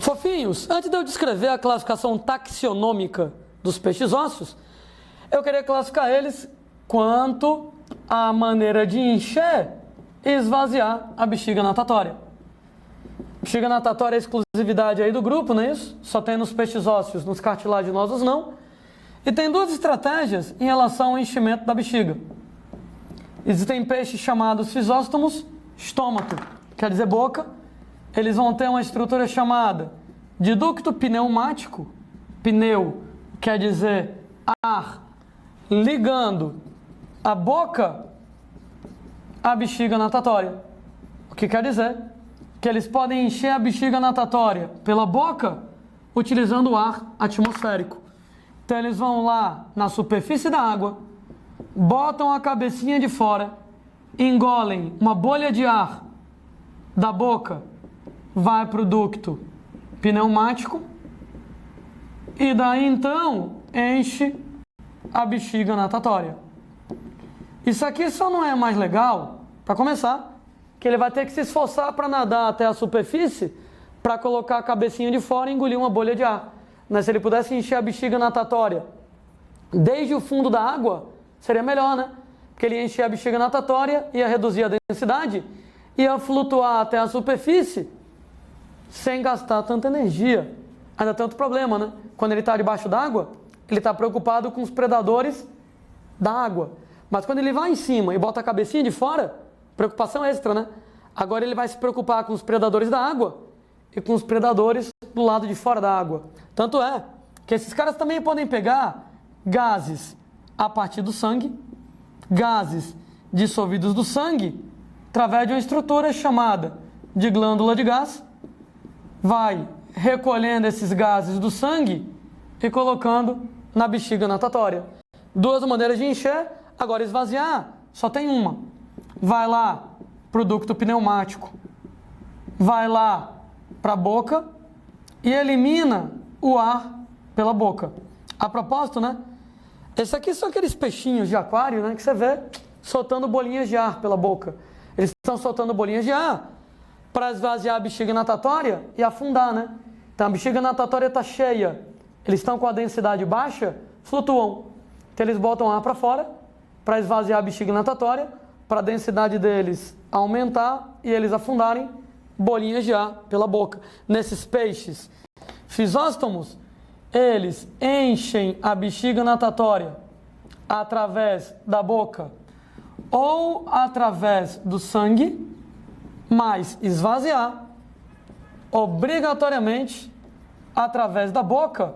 Fofinhos, antes de eu descrever a classificação taxonômica dos peixes ósseos, eu queria classificar eles quanto à maneira de encher e esvaziar a bexiga natatória. Bexiga natatória é a exclusividade aí do grupo, não é isso? Só tem nos peixes ósseos, nos cartilaginosos não. E tem duas estratégias em relação ao enchimento da bexiga. Existem peixes chamados fisóstomos, estômago, quer dizer boca. Eles vão ter uma estrutura chamada de ducto pneumático. Pneu quer dizer ar ligando a boca à bexiga natatória. O que quer dizer que eles podem encher a bexiga natatória pela boca utilizando o ar atmosférico. Então eles vão lá na superfície da água, botam a cabecinha de fora, engolem uma bolha de ar da boca, vai para o ducto pneumático e daí então enche a bexiga natatória. Isso aqui só não é mais legal, para começar, que ele vai ter que se esforçar para nadar até a superfície para colocar a cabecinha de fora e engolir uma bolha de ar. Mas se ele pudesse encher a bexiga natatória desde o fundo da água, seria melhor, né? Porque ele ia encher a bexiga natatória, ia reduzir a densidade, ia flutuar até a superfície sem gastar tanta energia. Ainda tem outro problema, né? Quando ele está debaixo d'água, ele está preocupado com os predadores da água. Mas quando ele vai em cima e bota a cabecinha de fora, preocupação extra, né? Agora ele vai se preocupar com os predadores da água e com os predadores do lado de fora da água. Tanto é que esses caras também podem pegar gases a partir do sangue, gases dissolvidos do sangue, através de uma estrutura chamada de glândula de gás, vai recolhendo esses gases do sangue e colocando na bexiga natatória. Duas maneiras de encher. Agora esvaziar, só tem uma. Vai lá para o ducto pneumático, vai lá para a boca e elimina o ar pela boca. A propósito, né? Esses aqui são aqueles peixinhos de aquário, né? Que você vê soltando bolinhas de ar pela boca. Eles estão soltando bolinhas de ar para esvaziar a bexiga natatória e afundar, né? Então a bexiga natatória está cheia, eles estão com a densidade baixa, flutuam. Então eles botam ar para fora para esvaziar a bexiga natatória, para a densidade deles aumentar e eles afundarem bolinhas de ar pela boca. Nesses peixes fisóstomos, eles enchem a bexiga natatória através da boca ou através do sangue, mas esvaziar obrigatoriamente através da boca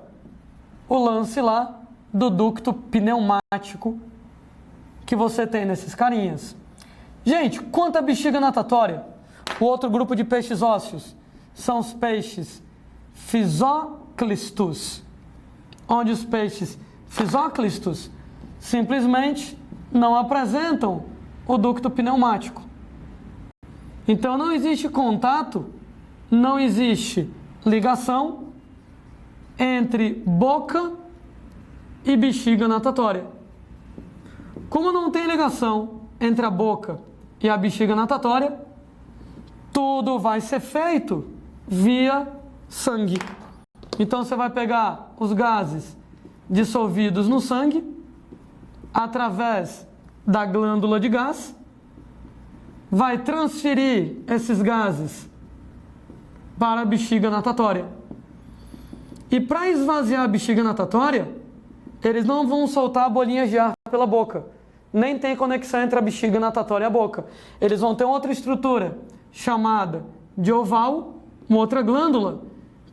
o lance lá do ducto pneumático que você tem nesses carinhas. Gente, quanto à bexiga natatória, o outro grupo de peixes ósseos são os peixes fisóclistos, onde os peixes fisóclistos simplesmente não apresentam o ducto pneumático. Então não existe contato, não existe ligação entre boca e bexiga natatória. Como não tem ligação entre a boca e a bexiga natatória, tudo vai ser feito via sangue. Então você vai pegar os gases dissolvidos no sangue através da glândula de gás, vai transferir esses gases para a bexiga natatória. E para esvaziar a bexiga natatória, eles não vão soltar bolinhas de ar pela boca. Nem tem conexão entre a bexiga natatória e a boca. Eles vão ter outra estrutura chamada de oval, uma outra glândula,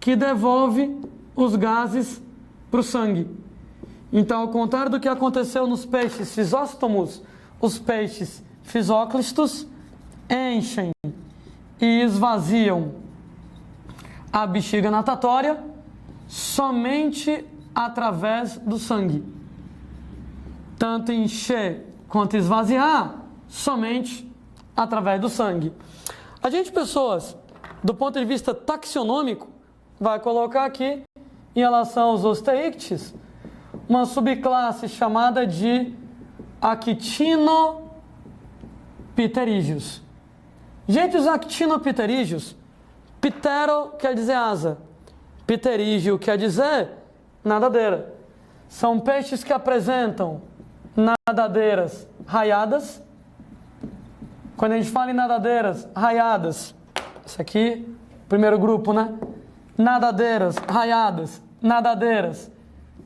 que devolve os gases para o sangue. Então, ao contrário do que aconteceu nos peixes fisóstomos, os peixes fisóclistos enchem e esvaziam a bexiga natatória somente através do sangue. Tanto encher quanto esvaziar somente através do sangue. A gente, pessoas, do ponto de vista taxonômico, vai colocar aqui, em relação aos osteíctes, uma subclasse chamada de actinopterídeos. Gente, os actinopterídeos, ptero quer dizer asa, Pterígio quer dizer nadadeira. São peixes que apresentam nadadeiras raiadas. Quando a gente fala em nadadeiras raiadas, esse aqui, primeiro grupo, né? Nadadeiras raiadas, nadadeiras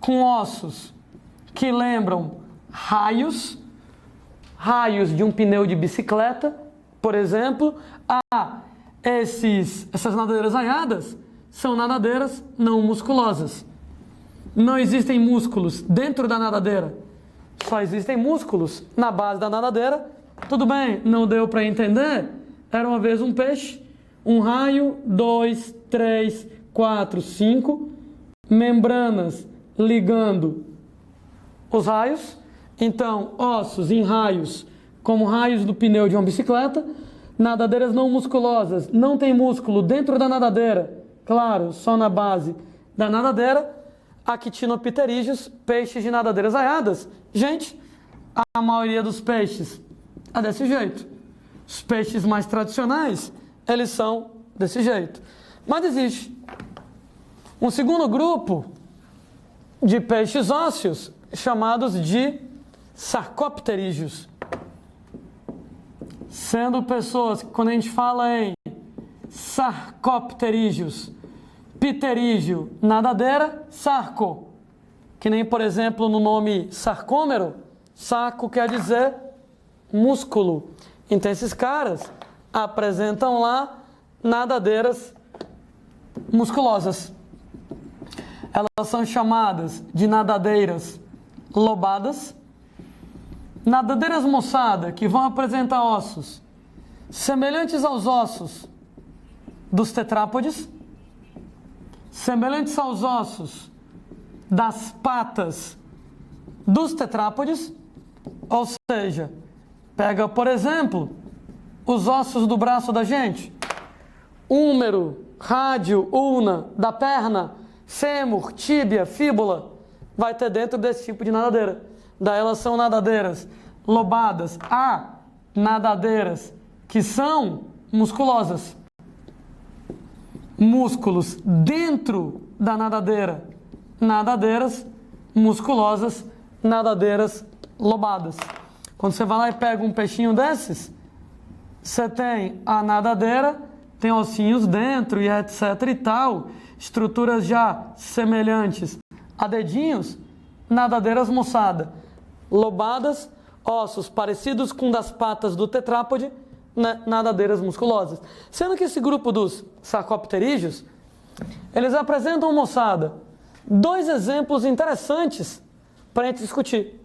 com ossos que lembram raios de um pneu de bicicleta, por exemplo. Essas nadadeiras raiadas são nadadeiras não musculosas. Não existem músculos dentro da nadadeira, só existem músculos na base da nadadeira. Tudo bem, não deu para entender? Era uma vez um peixe, um raio, 2, 3, 4, 5, membranas ligando os raios. Então, ossos em raios, como raios do pneu de uma bicicleta. Nadadeiras não musculosas, não tem músculo dentro da nadadeira, claro, só na base da nadadeira. Actinopterígios, peixes de nadadeiras raiadas. Gente, a maioria dos peixes é desse jeito. Os peixes mais tradicionais, eles são desse jeito. Mas existe um segundo grupo de peixes ósseos, chamados de sarcopterígios. Sendo pessoas que, quando a gente fala em sarcopterígios, pterígio, nadadeira, sarco, que nem, por exemplo, no nome sarcômero, sarco quer dizer músculo. Então, esses caras apresentam lá nadadeiras musculosas. Elas são chamadas de nadadeiras lobadas. Nadadeiras moçada, que vão apresentar ossos semelhantes aos ossos dos tetrápodes, semelhantes aos ossos das patas dos tetrápodes. Ou seja, pega, por exemplo, os ossos do braço da gente, húmero, rádio, ulna, da perna, fêmur, tíbia, fíbula, vai ter dentro desse tipo de nadadeira. Daí elas são nadadeiras lobadas. Há nadadeiras que são musculosas. Músculos dentro da nadadeira. Nadadeiras musculosas, nadadeiras lobadas. Quando você vai lá e pega um peixinho desses, você tem a nadadeira, tem ossinhos dentro e etc e tal, estruturas já semelhantes a dedinhos, nadadeiras moçada. Lobadas, ossos parecidos com das patas do tetrápode, nadadeiras musculosas. Sendo que esse grupo dos sarcopterígios, eles apresentam, moçada, dois exemplos interessantes para a gente discutir.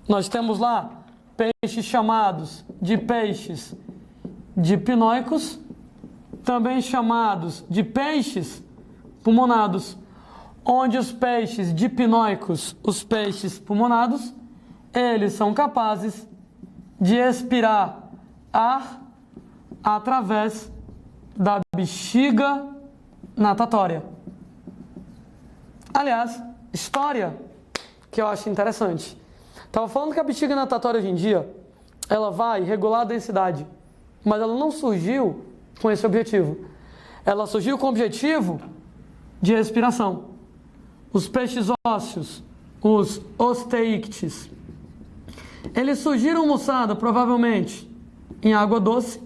Nós temos lá peixes chamados de peixes dipnoicos, também chamados de peixes pulmonados, onde os peixes dipnoicos, os peixes pulmonados, eles são capazes de expirar ar através da bexiga natatória. Aliás, história que eu acho interessante. Estava falando que a bexiga natatória hoje em dia, ela vai regular a densidade, mas ela não surgiu com esse objetivo. Ela surgiu com o objetivo de respiração. Os peixes ósseos, os osteíctes, eles surgiram, moçada, provavelmente em água doce,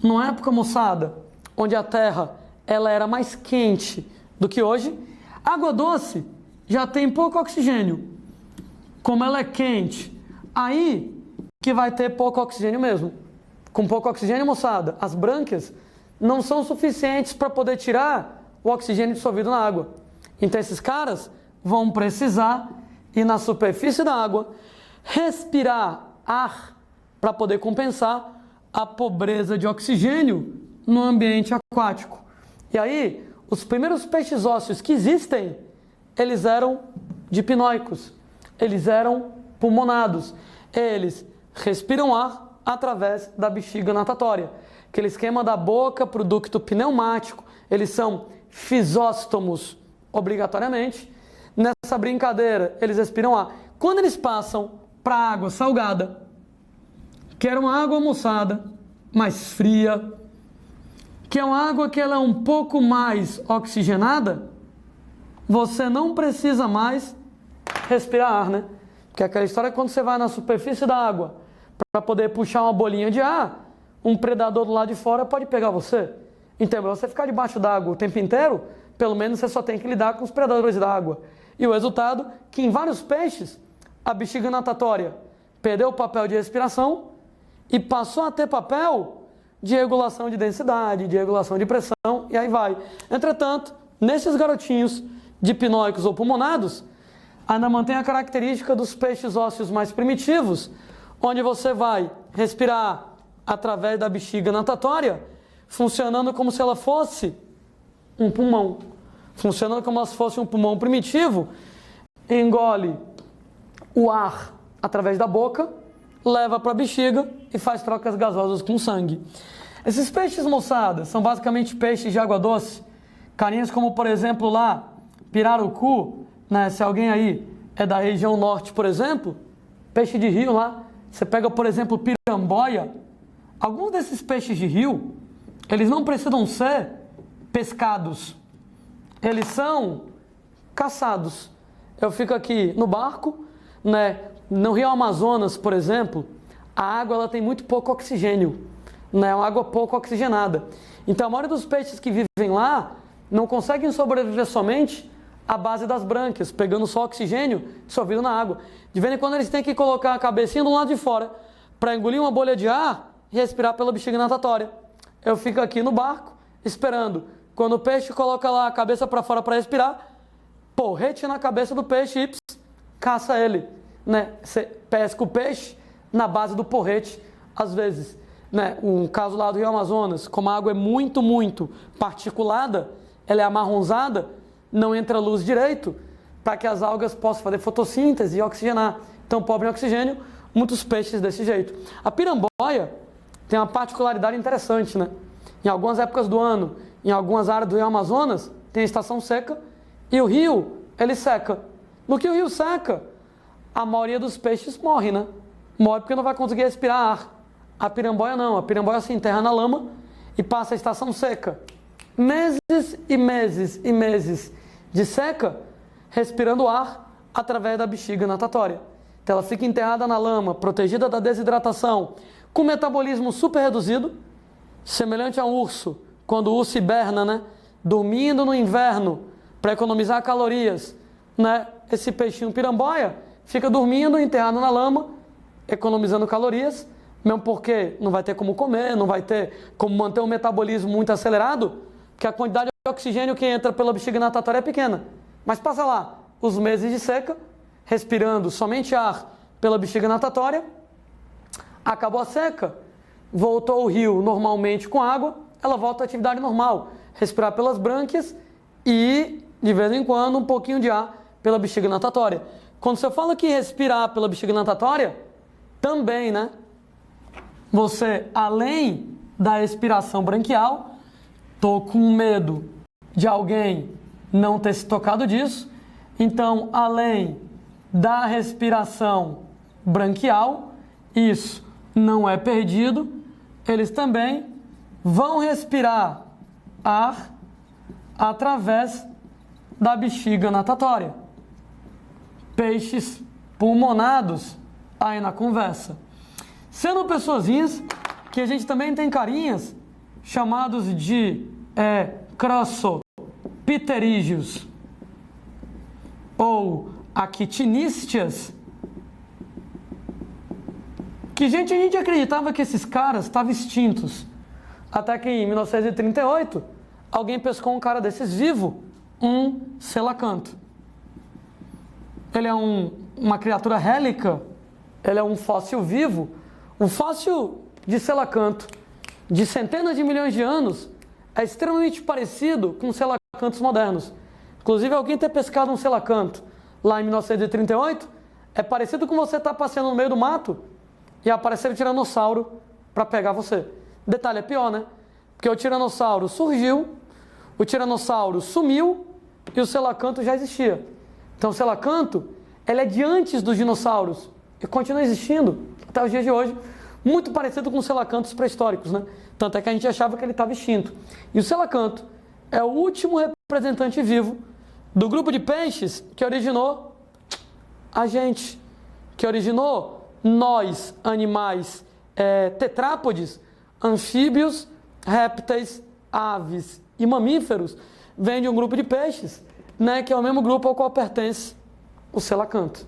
numa época, moçada, onde a terra ela era mais quente do que hoje. Água doce já tem pouco oxigênio. Como ela é quente, aí que vai ter pouco oxigênio mesmo. Com pouco oxigênio, moçada, as brânquias não são suficientes para poder tirar o oxigênio dissolvido na água. Então esses caras vão precisar ir na superfície da água, respirar ar para poder compensar a pobreza de oxigênio no ambiente aquático. E aí, os primeiros peixes ósseos que existem, eles eram dipnoicos, eles eram pulmonados, eles respiram ar através da bexiga natatória, aquele esquema da boca para o ducto pneumático. Eles são fisóstomos obrigatoriamente. Nessa brincadeira, eles respiram ar. Quando eles passam para a água salgada, que era uma água moçada, mais fria, que é uma água que ela é um pouco mais oxigenada, você não precisa mais respirar ar, né? Porque aquela história é quando você vai na superfície da água para poder puxar uma bolinha de ar, um predador do lado de fora pode pegar você. Então, para você ficar debaixo d'água o tempo inteiro, pelo menos você só tem que lidar com os predadores da água. E o resultado, que em vários peixes, a bexiga natatória perdeu o papel de respiração e passou a ter papel de regulação de densidade, de regulação de pressão, e aí vai. Entretanto, nesses garotinhos dipnóicos ou pulmonados, ainda mantém a característica dos peixes ósseos mais primitivos, onde você vai respirar através da bexiga natatória, funcionando como se ela fosse um pulmão. Funcionando como se fosse um pulmão primitivo, engole o ar através da boca, leva para a bexiga e faz trocas gasosas com o sangue. Esses peixes, moçada, são basicamente peixes de água doce, carinhas como, por exemplo, lá, pirarucu, né? Se alguém aí é da região norte, por exemplo, peixe de rio lá, você pega, por exemplo, piramboia. Alguns desses peixes de rio, eles não precisam ser pescados, eles são caçados. Eu fico aqui no barco, né? No Rio Amazonas, por exemplo, a água ela tem muito pouco oxigênio, né? É uma água pouco oxigenada. Então a maioria dos peixes que vivem lá não conseguem sobreviver somente à base das brânquias, pegando só oxigênio dissolvido na água. De vez em quando eles têm que colocar a cabecinha do lado de fora para engolir uma bolha de ar e respirar pela bexiga natatória. Eu fico aqui no barco esperando. Quando o peixe coloca lá a cabeça para fora para respirar, porrete na cabeça do peixe e caça ele, né? Você pesca o peixe na base do porrete, às vezes, né? Um caso lá do Rio Amazonas, como a água é muito, muito particulada, ela é amarronzada, não entra luz direito, para que as algas possam fazer fotossíntese e oxigenar. Então, pobre em oxigênio, muitos peixes desse jeito. A piramboia tem uma particularidade interessante, né? Em algumas épocas do ano, em algumas áreas do Rio Amazonas, tem a estação seca e o rio, ele seca. No que o rio seca, a maioria dos peixes morre, né? Morre porque não vai conseguir respirar ar. A piramboia não, a piramboia se enterra na lama e passa a estação seca. Meses e meses e meses de seca, respirando ar através da bexiga natatória. Então ela fica enterrada na lama, protegida da desidratação, com metabolismo super reduzido, semelhante a um urso, quando o urso hiberna, né? Dormindo no inverno, para economizar calorias, né? Esse peixinho piramboia fica dormindo, enterrado na lama, economizando calorias, mesmo porque não vai ter como comer, não vai ter como manter um metabolismo muito acelerado, porque a quantidade de oxigênio que entra pela bexiga natatória é pequena. Mas passa lá os meses de seca, respirando somente ar pela bexiga natatória, acabou a seca, voltou o rio normalmente com água, ela volta à atividade normal, respirar pelas brânquias e, de vez em quando, um pouquinho de ar pela bexiga natatória. Quando você fala que respirar pela bexiga natatória, também, né? Você, além da respiração branquial, tô com medo de alguém não ter se tocado disso, então, além da respiração branquial, isso não é perdido, eles também vão respirar ar através da bexiga natatória. Peixes pulmonados aí na conversa. Sendo pessoazinhas que a gente também tem carinhas chamados de crossopterídeos ou actinísteas, que a gente acreditava que esses caras estavam extintos. Até que em 1938, alguém pescou um cara desses vivo, um selacanto. Ele é uma criatura rélica, ele é um fóssil vivo, um fóssil de selacanto de centenas de milhões de anos, é extremamente parecido com selacantos modernos. Inclusive, alguém ter pescado um selacanto lá em 1938 é parecido com você estar passeando no meio do mato e aparecer o tiranossauro para pegar você. Detalhe, é pior, né? Porque o tiranossauro surgiu, o tiranossauro sumiu e o selacanto já existia. Então, o selacanto, ele é de antes dos dinossauros e continua existindo até os dias de hoje, muito parecido com os selacantos pré-históricos, né? Tanto é que a gente achava que ele estava extinto. E o selacanto é o último representante vivo do grupo de peixes que originou a gente, que originou nós, animais tetrápodes, anfíbios, répteis, aves e mamíferos, vem de um grupo de peixes, né, que é o mesmo grupo ao qual pertence o selacanto.